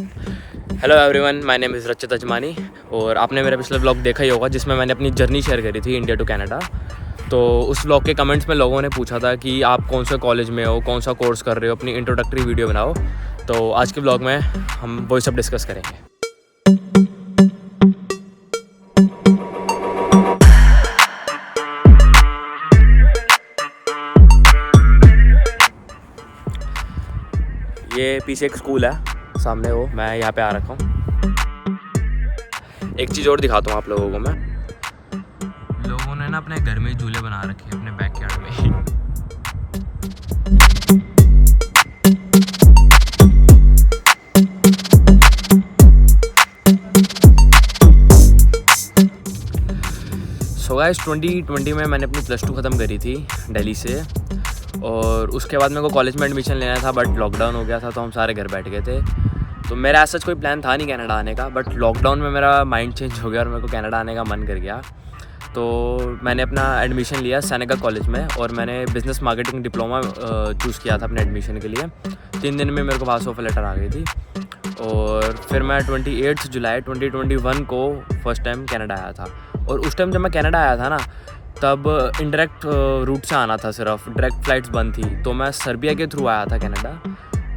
Hello everyone, my name is रचित अजमानी। और आपने मेरा पिछला व्लॉग देखा ही होगा जिसमें मैंने अपनी जर्नी शेयर करी थी इंडिया टू कनाडा। तो उस व्लॉग के कमेंट्स में लोगों ने पूछा था कि आप कौन से कॉलेज में हो, कौन सा कोर्स कर रहे हो, अपनी इंट्रोडक्टरी वीडियो बनाओ। तो आज के व्लॉग में हम वही सब डिस्कस करेंगे। ये पीछे एक स्कूल है, सामने वो मैं यहाँ पे आ रखा हूँ। एक चीज़ और दिखाता हूँ आप लोगों को मैं। लोगों ने ना अपने घर में झूले बना रखे हैं, अपने बैकयार्ड में ही। सो गाइस 2020 में मैंने अपनी +2 ख़त्म करी थी दिल्ली से। और उसके बाद मेरे को कॉलेज में एडमिशन लेना था, बट लॉकडाउन हो गया था तो हम सारे घर बैठ गए थे। तो मेरा ऐसा कोई प्लान था नहीं कनाडा आने का, बट लॉकडाउन में मेरा माइंड चेंज हो गया और मेरे को कनाडा आने का मन कर गया। तो मैंने अपना एडमिशन लिया सेनेगा कॉलेज में और मैंने बिज़नेस मार्केटिंग डिप्लोमा चूज़ किया था अपने एडमिशन के लिए। 3 दिन में मेरे को पास ऑफर लेटर आ गई थी। और फिर मैं 28 जुलाई 2021 को फर्स्ट टाइम कनाडा आया था। और उस टाइम जब मैं कनाडा आया था ना, तब इनडायरेक्ट रूट से आना था, सिर्फ डायरेक्ट फ़्लाइट्स बंद थी। तो मैं सर्बिया के थ्रू आया था कनाडा।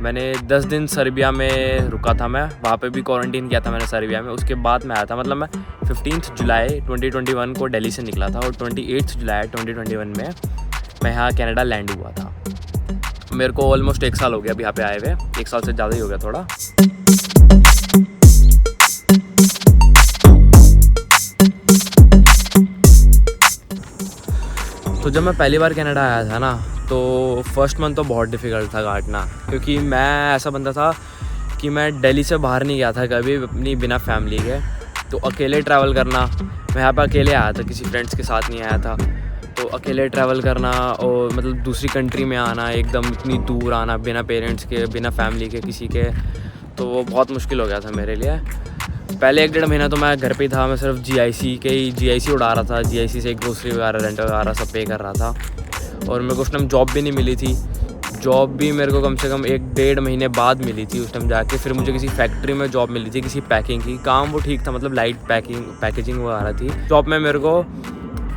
मैंने 10 दिन सर्बिया में रुका था, मैं वहाँ पे भी क्वारंटीन किया था मैंने सर्बिया में। उसके बाद मैं आया था, मतलब मैं 15 जुलाई 2021 को दिल्ली से निकला था और 28 जुलाई 2021 में मैं यहाँ कनाडा लैंड हुआ था। मेरे को ऑलमोस्ट 1 साल हो गया अभी यहाँ पे आए हुए, 1 साल से ज़्यादा ही हो गया थोड़ा। तो जब मैं पहली बार कनाडा आया था ना, तो फर्स्ट मंथ तो बहुत डिफ़िकल्ट था काटना, क्योंकि मैं ऐसा बंदा था कि मैं दिल्ली से बाहर नहीं गया था कभी अपनी बिना फैमिली के। तो अकेले ट्रैवल करना, मैं यहाँ पर अकेले आया था, किसी फ्रेंड्स के साथ नहीं आया था। तो अकेले ट्रैवल करना और मतलब दूसरी कंट्री में आना, एकदम इतनी दूर आना बिना पेरेंट्स के, बिना फैमिली के किसी के, तो वो बहुत मुश्किल हो गया था मेरे लिए। पहले 1-1.5 महीना तो मैं घर पे ही था। मैं सिर्फ जीआईसी उड़ा रहा था। जीआईसी से ग्रोसरी वगैरह, रेंट वगैरह सब पे कर रहा था। और मेरे को उस टाइम जॉब भी नहीं मिली थी। जॉब भी मेरे को कम से कम 1-1.5 महीने बाद मिली थी उस टाइम जाके। फिर मुझे किसी फैक्ट्री में जॉब मिली थी, किसी पैकिंग की। काम वो ठीक था, मतलब लाइट पैकेजिंग वगैरह थी। जॉब में मेरे को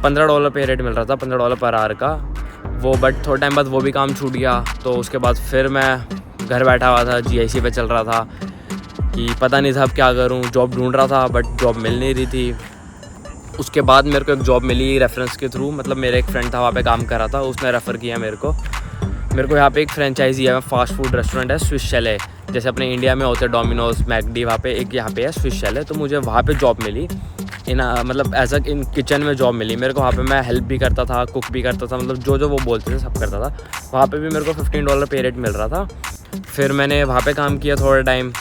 $15 पे रेट मिल रहा था, $15 पर आवर का वो। बट थोड़े टाइम बाद वो भी काम छूट गया। तो उसके बाद फिर मैं घर बैठा हुआ था, जीआईसी पे चल रहा था कि पता नहीं था अब क्या करूं। जॉब ढूंढ रहा था बट जॉब मिल नहीं रही थी। उसके बाद मेरे को एक जॉब मिली रेफरेंस के थ्रू, मतलब मेरा एक फ्रेंड था वहाँ पे काम कर रहा था, उसने रेफ़र किया मेरे को यहाँ पे एक फ्रेंचाइजी है, फास्ट फूड रेस्टोरेंट है, स्विस चैले। जैसे अपने इंडिया में होते हैं डोमिनोज, मैकडी, वहाँ पे एक यहाँ पे है स्विस चैले। तो मुझे वहाँ पे जॉब मिली मतलब एज अ इन किचन में जॉब मिली मेरे को। वहाँ पे मैं हेल्प भी करता था, कुक भी करता था, मतलब जो वो बोलते थे सब करता था। वहाँ पे भी मेरे को $15 पे रेट मिल रहा था। फिर मैंने वहाँ पे काम किया थोड़ा टाइम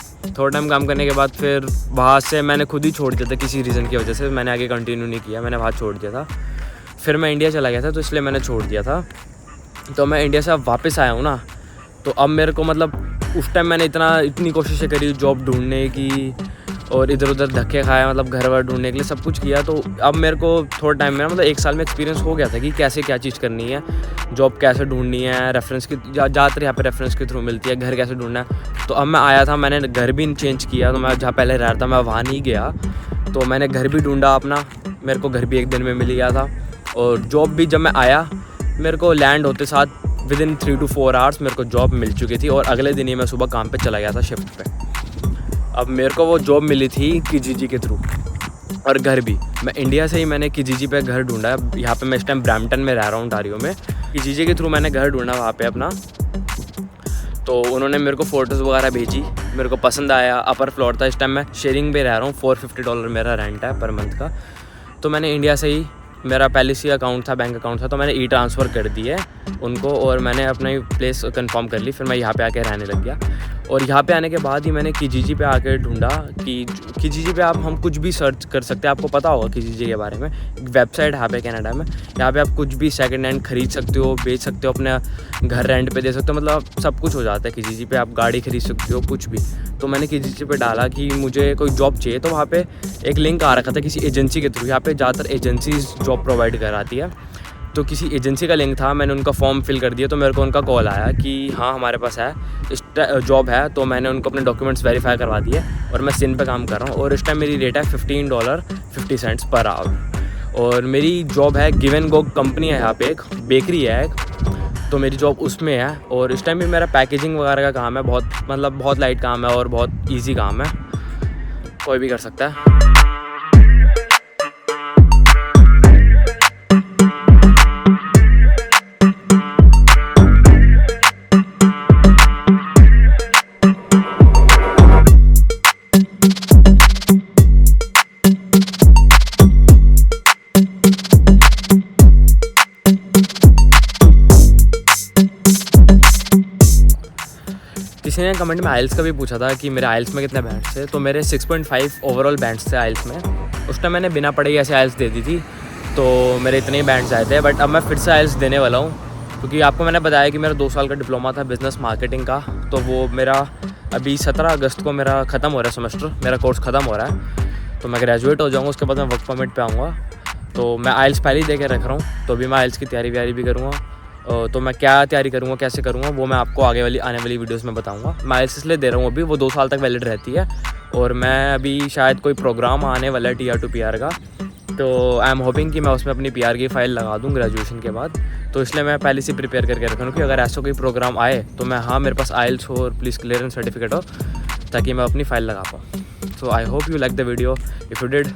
काम करने के बाद फिर वहाँ से मैंने खुद ही छोड़ दिया था, किसी रीज़न की वजह से मैंने आगे कंटिन्यू नहीं किया, मैंने वहाँ छोड़ दिया था। फिर मैं इंडिया चला गया था, तो इसलिए मैंने छोड़ दिया था। तो मैं इंडिया से अब वापस आया हूँ ना, तो अब मेरे को मतलब उस टाइम मैंने इतनी कोशिशें करी जॉब ढूंढने की, और इधर उधर धक्के खाए, मतलब घर वर ढूंढने के लिए सब कुछ किया। तो अब मेरे को थोड़ा टाइम में मतलब 1 साल में एक्सपीरियंस हो गया था कि कैसे क्या चीज़ करनी है, जॉब कैसे ढूंढनी है, रेफरेंस की ज़्यादातर यहाँ पे रेफरेंस के थ्रू मिलती है, घर कैसे ढूंढना है। तो अब मैं आया था, मैंने घर भी चेंज किया। तो मैं जहाँ पहले रह रहा था मैं वहाँ नहीं गया, तो मैंने घर भी ढूंढा अपना। मेरे को घर भी 1 दिन में मिल गया था। और जॉब भी जब मैं आया, मेरे को लैंड होते साथ विदिन 3 to 4 आवर्स मेरे को जॉब मिल चुकी थी। और अगले दिन ही मैं सुबह काम पे चला गया था शिफ्ट पे। अब मेरे को वो जॉब मिली थी किजीजी के थ्रू, और घर भी मैं इंडिया से ही मैंने किजीजी पे घर ढूंढा। यहाँ पे मैं इस टाइम ब्रैम्पटन में रह रहा हूँ, ओंटारियो में। किजीजी के थ्रू मैंने घर ढूंढा वहाँ पे अपना। तो उन्होंने मेरे को फ़ोटोज़ वगैरह भेजी, मेरे को पसंद आया। अपर फ्लोर था, इस टाइम मैं शेयरिंग पे रह रहा हूँ। $450 मेरा रेंट है पर मंथ का। तो मैंने इंडिया से ही, मेरा पहले से अकाउंट था, बैंक अकाउंट था, तो मैंने ट्रांसफ़र कर दिए उनको और मैंने अपना प्लेस कंफर्म कर ली। फिर मैं यहाँ पे आके रहने लग गया। और यहाँ पे आने के बाद ही मैंने किजीजी पे आके ढूंढा कि किजीजी पे हम कुछ भी सर्च कर सकते हैं। आपको पता होगा किजीजी के बारे में, एक वेबसाइट है यहाँ पे कनाडा में। यहाँ पे आप कुछ भी सेकंड हैंड खरीद सकते हो, बेच सकते हो, अपने घर रेंट पे दे सकते हो, मतलब सब कुछ हो जाता है किजीजी पे। आप गाड़ी खरीद सकते हो, कुछ भी। तो मैंने किजीजी पे डाला कि मुझे कोई जॉब चाहिए, तो वहाँ पे एक लिंक आ रखा था किसी एजेंसी के थ्रू। यहाँ पे ज़्यादातर एजेंसीज जॉब प्रोवाइड कराती है। तो किसी एजेंसी का लिंक था, मैंने उनका फॉर्म फिल कर दिया, तो मेरे को उनका कॉल आया कि हाँ हमारे पास है इस जॉब है। तो मैंने उनको अपने डॉक्यूमेंट्स वेरीफाई करवा दिए और मैं सिन पे काम कर रहा हूँ और इस टाइम मेरी रेट है $15.50 पर आवर। और मेरी जॉब है गिव एंड गो कंपनी है, यहाँ पे एक बेकरी है एक, तो मेरी जॉब उसमें है। और इस टाइम भी मेरा पैकेजिंग वगैरह का काम है, बहुत लाइट काम है और बहुत ईजी काम है, कोई भी कर सकता है। किसी ने कमेंट में आइल्स का भी पूछा था कि मेरे आइल्स में कितने बैंड्स थे, तो मेरे 6.5 ओवरऑल बैंड्स थे आइल्स में। उस टाइम मैंने बिना पढ़े ऐसे आइल्स दे दी थी, तो मेरे इतने ही बैंड्स आए थे। बट अब मैं फिर से आइल्स देने वाला हूँ, क्योंकि आपको मैंने बताया कि मेरा 2 साल का डिप्लोमा था बिज़नेस मार्केटिंग का, तो वो मेरा अभी 17 अगस्त को मेरा ख़त्म हो रहा है सेमेस्टर, मेरा कोर्स ख़त्म हो रहा है, तो मैं ग्रेजुएट हो जाऊँगा। उसके बाद मैं वर्क परमिट पे आऊँगा, तो मैं आइल्स पहले ही दे के रख रहा हूँ। तो अभी मैं आइल्स की तैयारी भी करूँगा, तो मैं क्या तैयारी करूँगा, कैसे करूँगा, वो मैं आपको आने वाली वीडियोस में बताऊँगा। मैं आइल्स इसलिए दे रहा हूँ अभी, वो 2 साल तक वैलिड रहती है। और मैं अभी शायद कोई प्रोग्राम आने वाला है TR to PR का, तो आई एम होपिंग कि मैं उसमें अपनी PR की फ़ाइल लगा दूँ ग्रेजुएशन के बाद। तो इसलिए मैं पहले से प्रिपेयर करके रखा हूँ कि अगर ऐसा कोई प्रोग्राम आए तो मैं, हाँ मेरे पास आइल्स हो और पुलिस क्लियरेंस सर्टिफिकेट हो, ताकि मैं अपनी फ़ाइल लगा पाऊँ। So I hope you like the video. If you did,